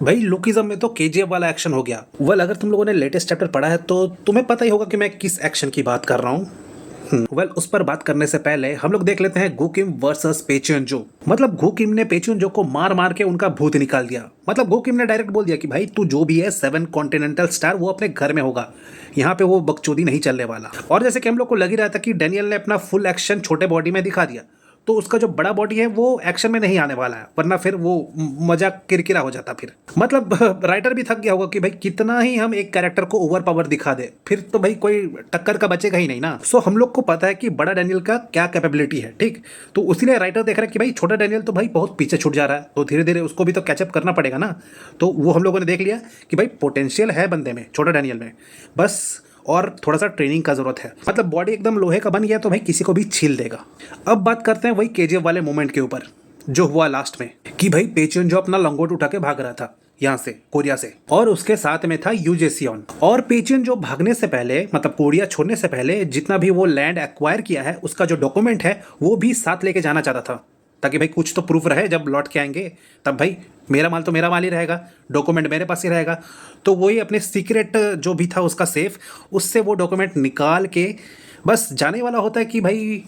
भाई लुकिज्म में तो केजीएफ वाला एक्शन हो गया। वेल अगर तुम लोगों ने लेटेस्ट चैप्टर पढ़ा है तो तुम्हें पता ही होगा कि मैं किस एक्शन की बात कर रहा हूँ। वेल उस पर बात करने से पहले हम लोग देख लेते हैं गुकिम वर्सेस पेचुनजो। मतलब गुकिम ने पेचुनजो को मार मार के उनका भूत निकाल दिया। मतलब गुकिम ने डायरेक्ट बोल दिया कि भाई तू जो भी है 7 कॉन्टिनेंटल स्टार वो अपने घर में होगा, यहाँ पे वो बकचोदी नहीं चलने वाला। और जैसे कि हम लोग को लग ही रहा था कि डेनियल ने अपना फुल एक्शन छोटे बॉडी में दिखा दिया, तो उसका जो बड़ा बॉडी है वो एक्शन में नहीं आने वाला है, वरना फिर वो मजाक किरकिरा हो जाता। फिर मतलब राइटर भी थक गया होगा कि भाई कितना ही हम एक कैरेक्टर को ओवर पावर दिखा दे, फिर तो भाई कोई टक्कर का बचेगा ही नहीं ना। सो हम लोग को पता है कि बड़ा डैनियल का क्या कैपेबिलिटी है, ठीक। तो इसीलिए राइटर देख रहा है कि भाई छोटा डैनियल तो भाई बहुत पीछे छूट जा रहा है, तो धीरे धीरे उसको भी तो कैचअप करना पड़ेगा ना। तो वो हम लोगों ने देख लिया कि भाई पोटेंशियल है बंदे में, छोटा डैनियल में, बस और थोड़ा सा ट्रेनिंग का जरूरत है। मतलब बॉडी एकदम लोहे का बन गया तो भाई किसी को भी छील देगा। अब बात करते हैं वही केजीएफ वाले मोमेंट के ऊपर जो हुआ लास्ट में, कि भाई पेचुन जो अपना लंगोट उठा के भाग रहा था यहाँ से, कोरिया से, और उसके साथ में था यूजेसियन। और पेचुन जो भागने से पहले, मतलब कोरिया छोड़ने से पहले, जितना भी वो लैंड एक्वायर किया है उसका जो डॉक्यूमेंट है वो भी साथ लेके जाना चाहता था, ताकि भाई कुछ तो प्रूफ रहे जब लौट के आएंगे, तब भाई मेरा माल तो मेरा माल ही रहेगा, डॉक्यूमेंट मेरे पास ही रहेगा। तो वही अपने सीक्रेट जो भी था उसका सेफ, उससे वो डॉक्यूमेंट निकाल के बस जाने वाला होता है कि भाई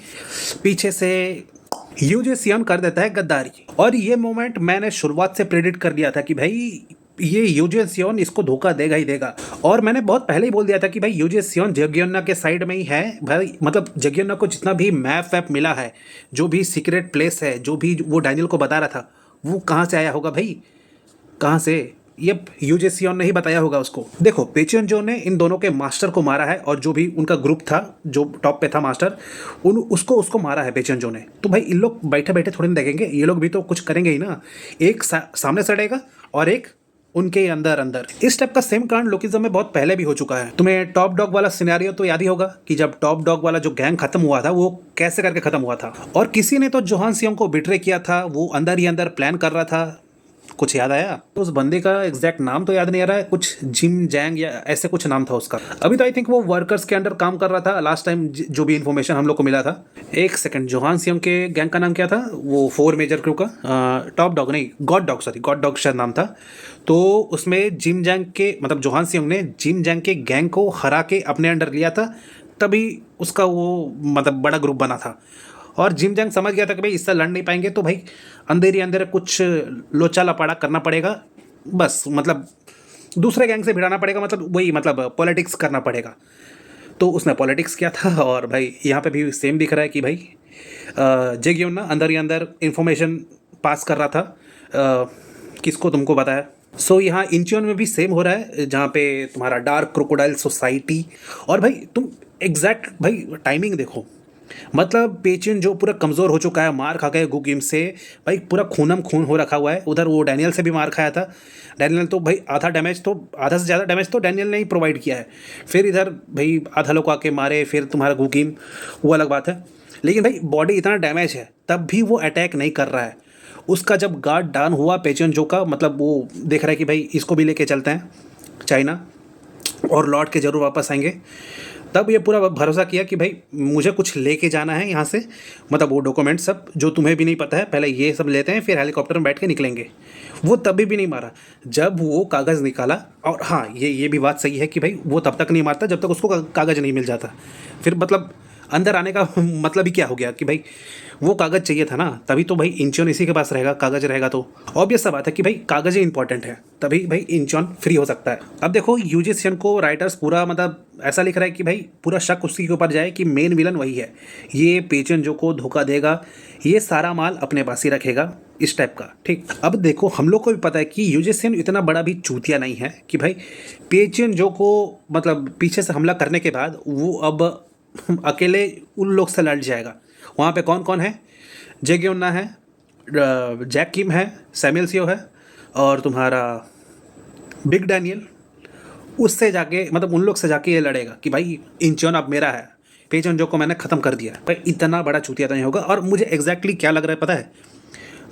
पीछे से यूजेसियन कर देता है गद्दारी। और ये मोमेंट मैंने शुरुआत से प्रेडिक्ट कर लिया था कि भाई ये यूजेसियन इसको धोखा देगा ही देगा। और मैंने बहुत पहले ही बोल दिया था कि भाई यूजेसियन जगियोना के साइड में ही है भाई। मतलब जगियोना को जितना भी मैप वैप मिला है, जो भी सीक्रेट प्लेस है, जो भी वो डैनियल को बता रहा था, वो कहाँ से आया होगा भाई, कहाँ से? ये यूजेसियन ने ही बताया होगा उसको। देखो पेचुनजो ने इन दोनों के मास्टर को मारा है, और जो भी उनका ग्रुप था जो टॉप पे था मास्टर, उसको मारा है पेचुनजो ने। तो भाई इन लोग बैठे बैठे थोड़ी ना देखेंगे, ये लोग भी तो कुछ करेंगे ही ना। एक सामने सड़ेगा और एक उनके अंदर अंदर। इस टाइप का सेम कांड लोकिज्म में बहुत पहले भी हो चुका है। तुम्हें टॉप डॉग वाला सिनेरियो तो याद ही होगा कि जब टॉप डॉग वाला जो गैंग खत्म हुआ था वो कैसे करके खत्म हुआ था, और किसी ने तो जोहान सियोंग को बिट्रे किया था, वो अंदर ही अंदर प्लान कर रहा था। कुछ याद आया? उस बंदे का एग्जैक्ट नाम तो याद नहीं आ रहा है, कुछ जिम जैंग या ऐसे कुछ नाम था उसका। अभी तो आई थिंक वो वर्कर्स के अंडर काम कर रहा था लास्ट टाइम, जो भी इन्फॉर्मेशन हम लोग को मिला था। एक सेकंड, जोहान सियोंग के गैंग का नाम क्या था? वो 4 मेजर क्रू का टॉप डॉग नहीं, God dog, sorry God dog शायद नाम था। तो उसमें जिम जैंग के, मतलब जोहान सियोंग ने जिम जैंग के गैंग को हरा के अपने अंडर लिया था, तभी उसका वो मतलब बड़ा ग्रुप बना था। और जिम जैंग समझ गया था कि भाई इससे लड़ नहीं पाएंगे, तो भाई अंदर ही अंदर कुछ लोचा लपाड़ा करना पड़ेगा, बस मतलब दूसरे गैंग से भिड़ाना पड़ेगा, मतलब वही मतलब पॉलिटिक्स करना पड़ेगा। तो उसने पॉलिटिक्स किया था। और भाई यहाँ पे भी सेम दिख रहा है कि भाई जेग्योन ना अंदर ही अंदर इंफॉर्मेशन पास कर रहा था। किसको? तुमको बताया। सो यहाँ इंचियन में भी सेम हो रहा है, जहाँ पे तुम्हारा डार्क क्रोकोडाइल सोसाइटी। और भाई तुम एग्जैक्ट भाई टाइमिंग देखो, मतलब पेचिन जो पूरा कमज़ोर हो चुका है, मार खा गए गुकिम से, भाई पूरा खूनम खून हो रखा हुआ है। उधर वो डैनियल से भी मार खाया था। डैनियल तो भाई आधा से ज़्यादा डैमेज तो डैनियल ने ही प्रोवाइड किया है। फिर इधर भाई आधा लोग आके मारे, फिर तुम्हारा गुकिम, वो अलग बात है। लेकिन भाई बॉडी इतना डैमेज है तब भी वो अटैक नहीं कर रहा है। उसका जब गार्ड डाउन हुआ पेचिन जो का, मतलब वो देख रहा है कि भाई इसको भी लेके चलते हैं चाइना और लौट के ज़रूर वापस आएंगे, तब ये पूरा भरोसा किया कि भाई मुझे कुछ लेके जाना है यहाँ से, मतलब वो डॉक्यूमेंट सब जो तुम्हें भी नहीं पता है, पहले ये सब लेते हैं फिर हेलीकॉप्टर में बैठ के निकलेंगे। वो तभी भी नहीं मारा जब वो कागज़ निकाला। और हाँ, ये भी बात सही है कि भाई वो तब तक नहीं मारता जब तक उसको कागज़ नहीं मिल जाता। फिर मतलब अंदर आने का मतलब ही क्या हो गया कि भाई वो कागज़ चाहिए था ना, तभी तो भाई इंचॉन इसी के पास रहेगा, कागज़ रहेगा तो ऑब्वियस सा बात है कि भाई कागज़ ही इंपॉर्टेंट है, तभी भाई इंचॉन फ्री हो सकता है। अब देखो यूजिसियन को राइटर्स पूरा मतलब ऐसा लिख रहा है कि भाई पूरा शक उसी के ऊपर जाए कि मेन विलन वही है, ये पेचन जो को धोखा देगा, ये सारा माल अपने पास ही रखेगा, इस टाइप का। ठीक, अब देखो हम लोग को भी पता है कि यूजिसियन इतना बड़ा भी चूतिया नहीं है कि भाई पेचन जो को मतलब पीछे से हमला करने के बाद वो अब अकेले उन लोग से लड़ जाएगा। वहाँ पे कौन कौन है? जेग्योना है, जैक किम है, सैमुअल सियो है, और तुम्हारा बिग डैनियल। उससे जाके मतलब उन लोग से जाके ये लड़ेगा कि भाई इंचॉन अब मेरा है, पेचन जो को मैंने ख़त्म कर दिया। भाई इतना बड़ा चूतिया तो नहीं होगा। और मुझे एग्जैक्टली क्या लग रहा है पता है?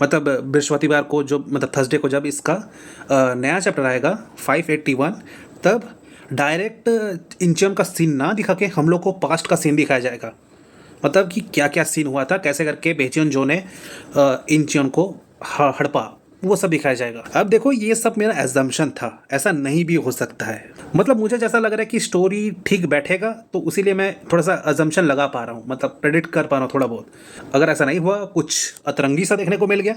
मतलब बृहस्पतिवार को जो मतलब थर्सडे को जब इसका नया चैप्टर आएगा 581, तब डायरेक्ट इंचॉन का सीन ना दिखा के हम लोग को पास्ट का सीन दिखाया जाएगा। मतलब कि क्या क्या सीन हुआ था, कैसे करके पेचियन जो ने इंचियन को हड़पा, वो सब दिखाया जाएगा। अब देखो ये सब मेरा एजम्पशन था, ऐसा नहीं भी हो सकता है। मतलब मुझे जैसा लग रहा है कि स्टोरी ठीक बैठेगा, तो उसीलिए मैं थोड़ा सा अजम्पशन लगा पा रहा हूँ, मतलब प्रेडिक्ट कर पा रहा हूँ थोड़ा बहुत। अगर ऐसा नहीं हुआ, कुछ अतरंगी सा देखने को मिल गया,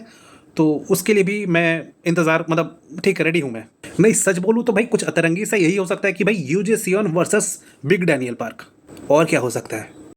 तो उसके लिए भी मैं इंतज़ार, मतलब ठीक रेडी हूँ मैं। नहीं, सच बोलूँ तो भाई कुछ अतरंगी सा यही हो सकता है कि भाई यूजे सियोन वर्सेस बिग डैनियल पार्क, और क्या हो सकता है।